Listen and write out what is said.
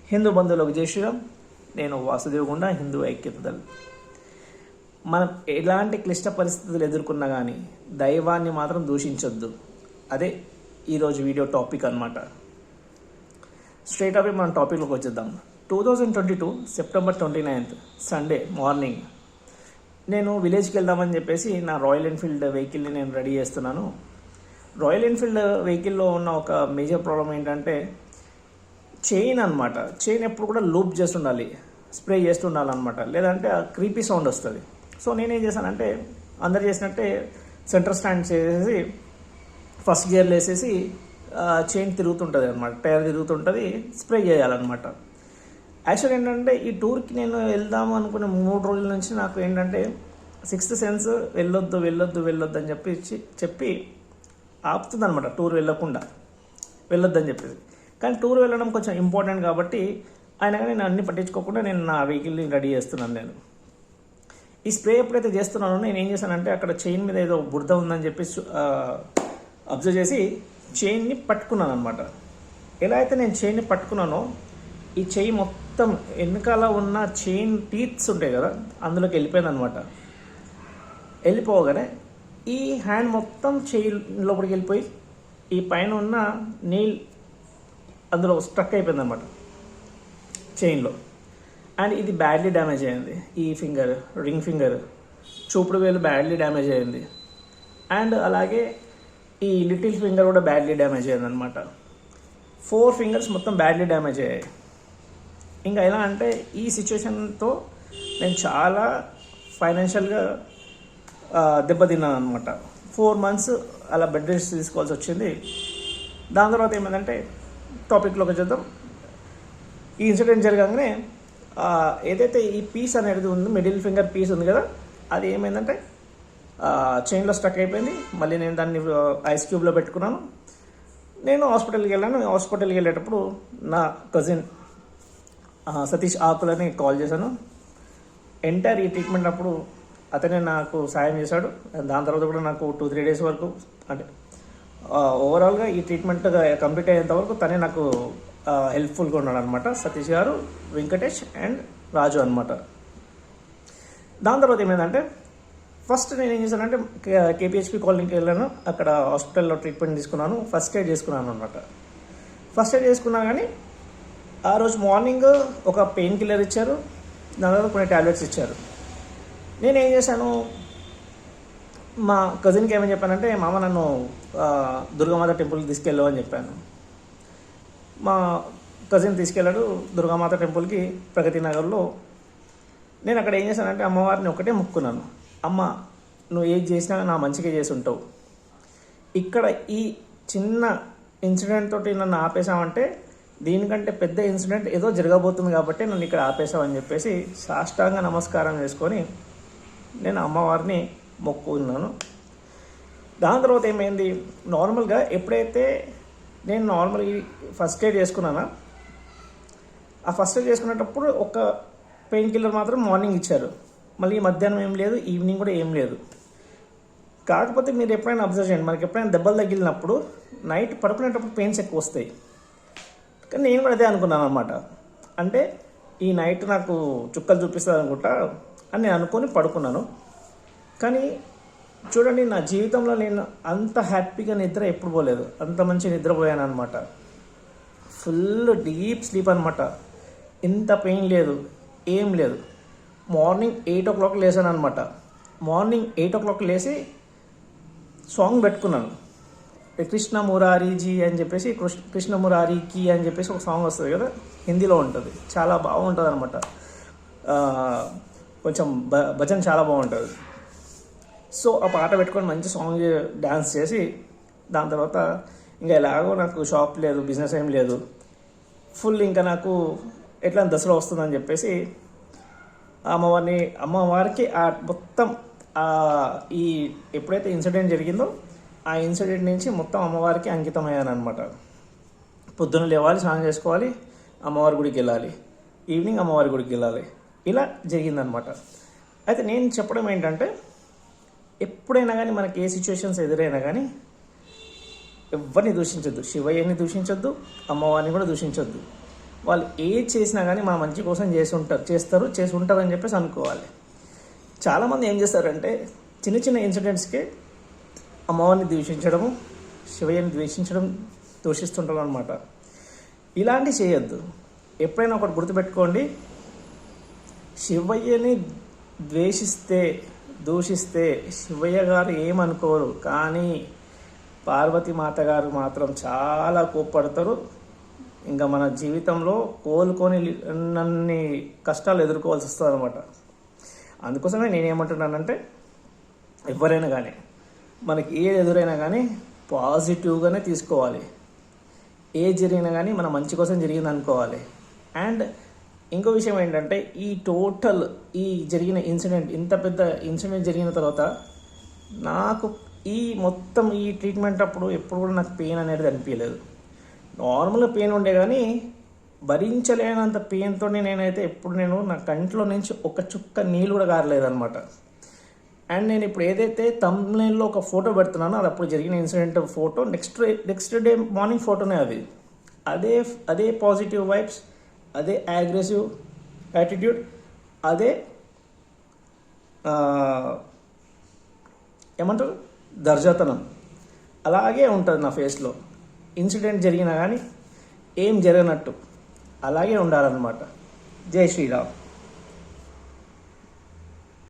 హిందూ బంధువులకు జై శ్రీరామ్. నేను వాసుదేవగుండ, హిందూ ఐక్యత దళ్. మనం ఎలాంటి క్లిష్ట పరిస్థితులు ఎదుర్కొన్నా కానీ దైవాన్ని మాత్రం దూషించొద్దు. అదే ఈరోజు వీడియో టాపిక్ అనమాట. స్ట్రైట్ అవే మనం టాపిక్లోకి వచ్చేద్దాం. 2022 సెప్టెంబర్ 29 సండే మార్నింగ్ నేను విలేజ్కి వెళ్దామని చెప్పేసి నా రాయల్ ఎన్ఫీల్డ్ వెహికల్ని నేను రెడీ చేస్తున్నాను. రాయల్ ఎన్ఫీల్డ్ వెహికల్లో ఉన్న ఒక మేజర్ ప్రాబ్లం ఏంటంటే చైన్ అనమాట. చైన్ ఎప్పుడు కూడా లూప్ చేస్తుండాలి, స్ప్రే చేస్తుండాలన్నమాట, లేదంటే ఆ క్రీపీ సౌండ్ వస్తుంది. సో నేనేం చేశానంటే అందరు చేసినట్టే సెంటర్ స్టాండ్ చేసేసి ఫస్ట్ గేర్లు వేసేసి చైన్ తిరుగుతుంటుంది అనమాట, టైర్ తిరుగుతుంటుంది, స్ప్రే చేయాలన్నమాట. యాక్చువల్ ఏంటంటే ఈ టూర్కి నేను వెళ్దాము అనుకునే 3 రోజుల నుంచి నాకు ఏంటంటే సిక్స్త్ సెన్స్ వెళ్ళొద్దు అని చెప్పి ఆపుతుంది అనమాట, టూర్ వెళ్ళొద్దని చెప్పేసి. కానీ టూర్ వెళ్ళడం కొంచెం ఇంపార్టెంట్ కాబట్టి అయినా కానీ నేను అన్ని పట్టించుకోకుండా నేను నా వెహికల్ని రెడీ చేస్తున్నాను. నేను ఈ స్ప్రే ఎప్పుడైతే చేస్తున్నానో నేను ఏం చేశానంటే అక్కడ చైన్ మీద ఏదో బురద ఉందని చెప్పి అబ్జర్వ్ చేసి చైన్ని పట్టుకున్నాను అనమాట. ఎలా అయితే నేను చైన్ని పట్టుకున్నానో ఈ చైన్ మొత్తం వెనకాల ఉన్న చైన్ టీత్స్ ఉంటాయి కదా, అందులోకి వెళ్ళిపోయింది అనమాట. వెళ్ళిపోగానే ఈ హ్యాండ్ మొత్తం చైన్ లోపలికి వెళ్ళిపోయి ఈ పైన ఉన్న నీల్ అందులో స్ట్రక్ అయిపోయింది అనమాట చైన్లో. అండ్ ఇది బ్యాడ్లీ డ్యామేజ్ అయింది. ఈ ఫింగర్, రింగ్ ఫింగర్, చూపుడు వేలు బ్యాడ్లీ డ్యామేజ్ అయింది. అండ్ అలాగే ఈ లిటిల్ ఫింగర్ కూడా బ్యాడ్లీ డ్యామేజ్ అయింది అనమాట. 4 ఫింగర్స్ మొత్తం బ్యాడ్లీ డ్యామేజ్ అయ్యాయి. ఇంకా ఎలా అంటే ఈ సిచ్యువేషన్తో నేను చాలా ఫైనాన్షియల్గా దెబ్బతిన్నాను అనమాట. 4 months అలా బెడ్ రెస్ట్ తీసుకోవాల్సి వచ్చింది. దాని తర్వాత ఏమైందంటే టాపిక్లోకి వచ్చేద్దాం. ఈ ఇన్సిడెంట్ జరగగానే ఏదైతే ఈ పీస్ అనేది ఉంది, మిడిల్ ఫింగర్ పీస్ ఉంది కదా, అది ఏమైందంటే చైన్లో స్టక్ అయిపోయింది. మళ్ళీ నేను దాన్ని ఐస్ క్యూబ్లో పెట్టుకున్నాను. నేను హాస్పిటల్కి వెళ్ళాను. హాస్పిటల్కి వెళ్ళేటప్పుడు నా కజిన్ సతీష్ ఆకులని కాల్ చేశాను. ఎంటైర్ ఈ ట్రీట్మెంట్ అప్పుడు అతనే నాకు సాయం చేశాడు. దాని తర్వాత కూడా నాకు 2-3 days వరకు, అంటే ఓవరాల్గా ఈ ట్రీట్మెంట్ కంప్లీట్ అయ్యేంత వరకు తనే నాకు హెల్ప్ఫుల్గా ఉన్నాడు అనమాట. సతీష్ గారు, వెంకటేష్ అండ్ రాజు అనమాట. దాని తర్వాత ఏమైందంటే ఫస్ట్ నేను ఏం చేశానంటే కేపీహెచ్పి కాలనీకి వెళ్ళాను. అక్కడ హాస్పిటల్లో ట్రీట్మెంట్ తీసుకున్నాను. ఫస్ట్ ఎయిడ్ చేసుకున్నాను అనమాట. ఫస్ట్ ఎయిడ్ చేసుకున్నా కానీ ఆ రోజు మార్నింగ్ ఒక పెయిన్ కిల్లర్ ఇచ్చారు, దాని తర్వాత కొన్ని టాబ్లెట్స్ ఇచ్చారు. నేనేం చేశాను, మా కజిన్కి ఏమని చెప్పానంటే మామ నన్ను దుర్గామాత టెంపుల్కి తీసుకెళ్ళు అని చెప్పాను. మా కజిన్ తీసుకెళ్ళాడు దుర్గామాత టెంపుల్కి, ప్రగతి నగర్లో. నేను అక్కడ ఏం చేశానంటే అమ్మవారిని ఒకటే మొక్కున్నాను, అమ్మ నువ్వు ఏది చేసినా నా మంచిగా చేసి ఉంటావు. ఇక్కడ ఈ చిన్న ఇన్సిడెంట్ తోటి నన్ను ఆపేశామంటే దీనికంటే పెద్ద ఇన్సిడెంట్ ఏదో జరగబోతుంది కాబట్టి నన్ను ఇక్కడ ఆపేశామని చెప్పేసి సాష్టాంగ నమస్కారం చేసుకొని నేను అమ్మవారిని మొక్కున్నాను. దాని తర్వాత ఏమైంది, నార్మల్గా ఎప్పుడైతే నేను నార్మల్గా ఫస్ట్ ఎయిడ్ చేసుకున్నానో ఆ ఫస్ట్ ఎయిడ్ చేసుకునేటప్పుడు ఒక పెయిన్ కిల్లర్ మాత్రం మార్నింగ్ ఇచ్చారు. మళ్ళీ మధ్యాహ్నం ఏం లేదు, ఈవినింగ్ కూడా ఏం లేదు. కాకపోతే మీరు ఎప్పుడైనా అబ్జర్వ్ చేయండి, మనకి ఎప్పుడైనా దెబ్బలు తగిలినప్పుడు నైట్ పడుకునేటప్పుడు పెయిన్స్ ఎక్కువ వస్తాయి. కానీ నేను కూడా అదే అనుకున్నాను అనమాట. అంటే ఈ నైట్ నాకు చుక్కలు చూపిస్తుంది అనుకుంటా అని నేను అనుకొని పడుకున్నాను. కానీ చూడండి, నా జీవితంలో నేను అంత హ్యాపీగా నిద్ర ఎప్పుడు పోలేదు. అంత మంచి నిద్రపోయాను అనమాట. ఫుల్ డీప్ స్లీప్ అనమాట. ఇంత పెయిన్ లేదు, ఏం లేదు. మార్నింగ్ 8 o'clock లేసాను అనమాట. మార్నింగ్ 8 o'clock లేచి సాంగ్ పెట్టుకున్నాను. కృష్ణ మురారీజీ అని చెప్పేసి, కృష్ణ మురారీకి అని చెప్పేసి ఒక సాంగ్ వస్తుంది కదా, హిందీలో ఉంటుంది. చాలా బాగుంటుంది అనమాట. కొంచెం భజన చాలా బాగుంటుంది. సో ఆ పాట పెట్టుకొని మంచి సాంగ్ డ్యాన్స్ చేసి దాని తర్వాత ఇంకా ఎలాగో నాకు షాప్ లేదు, బిజినెస్ ఏం లేదు, ఫుల్ ఇంకా నాకు ఎట్లా దసరా వస్తుందని చెప్పేసి అమ్మవారికి ఆ మొత్తం ఈ ఎప్పుడైతే ఇన్సిడెంట్ జరిగిందో ఆ ఇన్సిడెంట్ నుంచి మొత్తం అమ్మవారికి అంకితమయ్యాను అనమాట. పొద్దున్న లేవాలి, స్నానం చేసుకోవాలి, అమ్మవారి గుడికి వెళ్ళాలి, ఈవినింగ్ అమ్మవారి గుడికి వెళ్ళాలి, ఇలా జరిగిందనమాట. అయితే నేను చెప్పడం ఏంటంటే ఎప్పుడైనా కానీ మనకి ఏ సిచ్యువేషన్స్ ఎదురైనా కానీ ఎవరిని దూషించొద్దు. శివయ్యని దూషించొద్దు, అమ్మవారిని కూడా దూషించొద్దు. వాళ్ళు ఏది చేసినా కానీ మా మంచి కోసం చేసి ఉంటారు అని చెప్పేసి అనుకోవాలి. చాలామంది ఏం చేస్తారంటే చిన్న చిన్న ఇన్సిడెంట్స్కే అమ్మవారిని ద్వేషించడము, శివయ్యని దూషిస్తుంటారు అనమాట. ఇలాంటి చేయొద్దు. ఎప్పుడైనా ఒకటి గుర్తుపెట్టుకోండి, శివయ్యని దూషిస్తే శివయ్య గారు ఏమనుకోరు, కానీ పార్వతీమాత గారు మాత్రం చాలా కోప్పడతారు. ఇంకా మన జీవితంలో కోలుకొని అన్ని కష్టాలు ఎదుర్కోవాల్సి వస్తుంది అనమాట. అందుకోసమే నేనేమంటున్నానంటే ఎవరైనా కానీ మనకి ఏది ఎదురైనా కానీ పాజిటివ్గానే తీసుకోవాలి. ఏది జరిగినా కానీ మన మంచి కోసం జరిగింది అనుకోవాలి. అండ్ ఇంకో విషయం ఏంటంటే ఈ జరిగిన ఇన్సిడెంట్, ఇంత పెద్ద ఇన్సిడెంట్ జరిగిన తర్వాత నాకు మొత్తం ఈ ట్రీట్మెంట్ అప్పుడు ఎప్పుడు కూడా నాకు పెయిన్ అనేది అనిపించలేదు. నార్మల్గా పెయిన్ ఉండే కానీ భరించలేనంత పెయిన్తో నేనైతే నేను నా కంట్లో నుంచి ఒక చుక్క నీళ్ళు కూడా కారలేదనమాట. అండ్ నేను ఇప్పుడు ఏదైతే థంబ్నెయిల్లో ఒక ఫోటో పెడుతున్నానో అది అప్పుడు జరిగిన incident photo, next day morning ఫోటోనే అది. అదే పాజిటివ్ వైబ్స్, అదే అగ్రెసివ్ యాటిట్యూడ్, అదే ఏమంటారు దర్జాతనం అలాగే ఉంటుంది నా ఫేస్లో. ఇన్సిడెంట్ జరిగినా కానీ ఏం జరగనట్టు అలాగే ఉండాలన్నమాట. జై శ్రీరామ్.